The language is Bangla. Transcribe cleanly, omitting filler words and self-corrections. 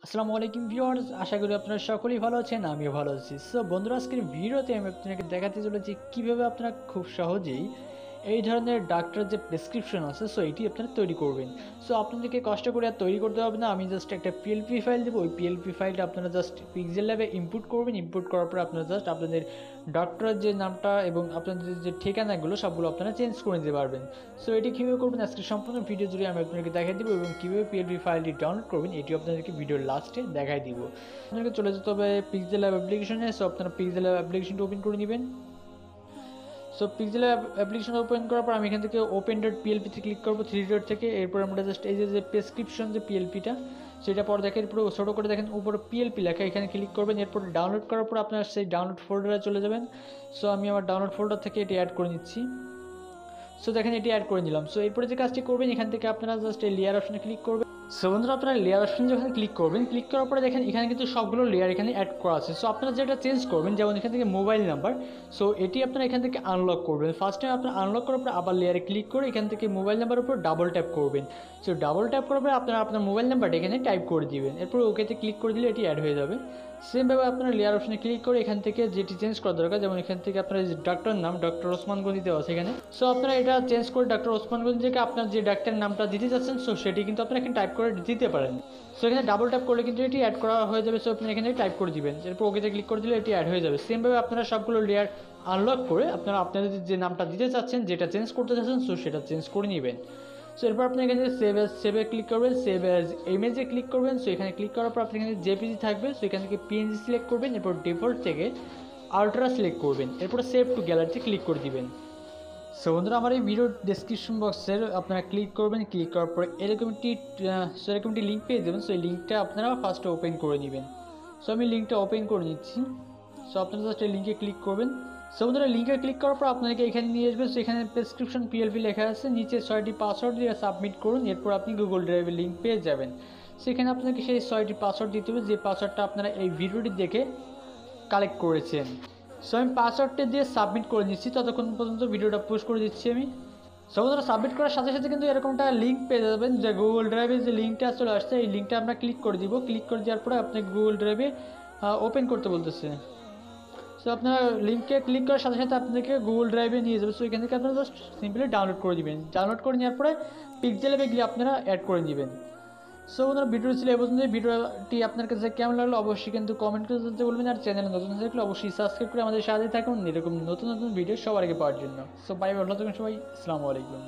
আসসালামু আলাইকুম ভিউয়ার্স, আশা করি আপনারা সকলেই ভালো আছেন। আমিও ভালো আছি। সো বন্ধুরা, আজকের ভিডিওতে আমি আপনাকে দেখাতে চলেছি কিভাবে আপনারা খুব সহজেই এই ধরনের ডাক্তার যে প্রেসক্রিপশন আছে, সো এটি আপনারা তৈরি করবেন। সো আপনাদেরকে কষ্ট করে আর তৈরি করতে হবে না। আমি জাস্ট একটা পিএলপি ফাইল দেবো। ওই পিএলপি ফাইলটা আপনারা জাস্ট পিক্সেল ল্যাবে ইনপুট করবেন। ইনপুট করার পর আপনারা জাস্ট আপনাদের ডক্টরের যে নামটা এবং আপনাদের যে ঠিকানাগুলো সবগুলো আপনারা চেঞ্জ করে নিতে পারবেন। সো এটি কীভাবে করবেন আজকে সম্পূর্ণ ভিডিও জুড়ে আমি আপনাদেরকে দেখাই দিব, এবং কীভাবে পিএলপি ফাইলটি ডাউনলোড করবেন এটি আপনাদেরকে ভিডিওর লাস্টে দেখাই দিব। আপনাকে চলে যেতে হবে পিক্সেল ল্যাব অ্যাপ্লিকেশনে। সো আপনারা পিক্সেল ল্যাব অ্যাপ্লিকেশনটা ওপেন করে নেবেন। সো পিক্সেল অ্যাপ্লিকেশন ওপেন করার পর আমি এখান থেকে ওপেন ডট পিএলপিতে ক্লিক করবো, থ্রি ডট থেকে। এরপর আমরা জাস্ট এই যে প্রেসক্রিপশন যে পিএলপিটা সেটা পর দেখেন পুরো ছোটো করে দেখেন উপরে পিএলপি লেখা, এখানে ক্লিক করবেন। এরপর ডাউনলোড করার পর আপনার সেই ডাউনলোড ফোল্ডারে চলে যাবেন। সো আমি আমার ডাউনলোড ফোল্ডার থেকে এটি অ্যাড করে নিচ্ছি। সো দেখেন এটি অ্যাড করে নিলাম। সো এরপরে যে কাজটি করবেন, এখান থেকে আপনারা জাস্ট এই লেয়ার অপশনে ক্লিক করবেন। সো বন্ধুরা, আপনারা লেয়ার অপশন যখন ক্লিক করবেন, ক্লিক করার পরে দেখেন এখানে কিন্তু সবগুলো লেয়ার এখানে অ্যাড করা আছে। সো আপনারা যেটা চেঞ্জ করবেন, যেমন এখান থেকে মোবাইল নাম্বার, সো এটি আপনারা এখান থেকে আনলক করবেন। ফার্স্ট টাইম আপনারা আনলক করার পর আবার লেয়ারে ক্লিক করে এখান থেকে মোবাইল নাম্বারের উপর ডাবল ট্যাপ করবেন। সো ডাবল ট্যাপ করার পরে আপনারা আপনার মোবাইল নাম্বারটা এখানে টাইপ করে দিবেন। এরপর ওকেতে ক্লিক করে দিলে এটি অ্যাড হয়ে যাবে। সেমভাবে আপনারা লেয়ার অপশনে ক্লিক করে এখান থেকে যেটি চেঞ্জ করা দরকার, যেমন এখান থেকে আপনার যে ডাক্তারের নাম ডক্টর ওসমান গনি দেওয়া আছে এখানে। সো আপনারা এটা চেঞ্জ করে ডক্টর ওসমান গনি থেকে আপনার যে ডাক্তারের নামটা দিতে চাচ্ছেন, সো সেটি কিন্তু আপনারা এখানে টাইপ করে দিতে পারেন। সো এখানে ডাবল ট্যাপ করলে কিন্তু এটি অ্যাড করা হয়ে যাবে। সো আপনি এখানে টাইপ করে দিবেন, এরপর ওকেতে ক্লিক করে দিলে এটি অ্যাড হয়ে যাবে। সেমভাবে আপনারা সবগুলো লেয়ার আনলক করে আপনারা আপনাদের যে নামটা দিতে চাচ্ছেন, যেটা চেঞ্জ করতে চাচ্ছেন, সো সেটা চেঞ্জ করে নেবেন। সো এরপর আপনি এখানে সেভে ক্লিক করবেন, সেভ অ্যাজ ইমেজে ক্লিক করবেন। সো এখানে ক্লিক করার পর আপনি এখানে জেপিজি থাকবে, সো এখান থেকে পিএনজি সিলেক্ট করবেন। এরপর ডিফল্ট থেকে আলট্রা সিলেক্ট করবেন, এরপর সেভ টু গ্যালারিতে ক্লিক করে দিবেন। সো বন্ধুরা, আমার এই ভিডিও ডেসক্রিপশন বক্সের আপনারা ক্লিক করবেন। ক্লিক করার পর এরকম একটি লিঙ্ক পেয়ে যাবেন। সো এই লিঙ্কটা আপনারা ফার্স্টে ওপেন করে নেবেন। সো আমি লিঙ্কটা ওপেন করে নিচ্ছি। সো আপনারা জাস্ট এই লিঙ্কে ক্লিক করবেন। সো বন্ধুরা, লিঙ্কে ক্লিক করার পর আপনাকে এখানে নিয়ে আসবেন। সো এখানে প্রেসক্রিপশন পিএলপি লেখা আছে, নিচে 6টি পাসওয়ার্ড দিয়ে সাবমিট করুন। এরপর আপনি গুগল ড্রাইভের লিঙ্ক পেয়ে যাবেন। সেখানে আপনাকে সেই 6টি পাসওয়ার্ড দিতে হবে, যে পাসওয়ার্ডটা আপনারা এই ভিডিওটি দেখে কালেক্ট করেছেন। সো আমি পাসওয়ার্ডটা দিয়ে সাবমিট করে দিচ্ছি। ততক্ষণ পর্যন্ত ভিডিওটা পোস্ট করে দিচ্ছি আমি। সো বন্ধুরা, সাবমিট করার সাথে সাথে কিন্তু এরকমটা লিঙ্ক পেয়ে যাবেন, যে গুগল ড্রাইভে যে লিঙ্কটা চলে আসছে, এই লিঙ্কটা আমরা ক্লিক করে দিব। ক্লিক করে দেওয়ার পরে আপনি গুগল ড্রাইভে ওপেন করতে বলতেছে। সো আপনার লিঙ্কে ক্লিক করার সাথে সাথে আপনাদেরকে গুগল ড্রাইভে নিয়ে যাবে। সো এখান থেকে আপনারা জাস্ট সিম্পলি ডাউনলোড করে দিবেন। ডাউনলোড করে নেওয়ার পরে পিক্সেল ল্যাবে গিয়ে আপনারা অ্যাড করে নেবেন। সো বন্ধুরা, ভিডিও ছিল এই পর্যন্ত। ভিডিওটি আপনার কাছে কেমন লাগলো অবশ্যই কিন্তু কমেন্ট করে জানতে বলবেন। আর চ্যানেলে নতুন থাকলে অবশ্যই সাবস্ক্রাইব করে আমাদের সাথে থাকুন এরকম নতুন নতুন ভিডিও সবার আগে পাওয়ার জন্য। সো বাই বাই, ভালো থাকুন সবাই। আসসালামু আলাইকুম।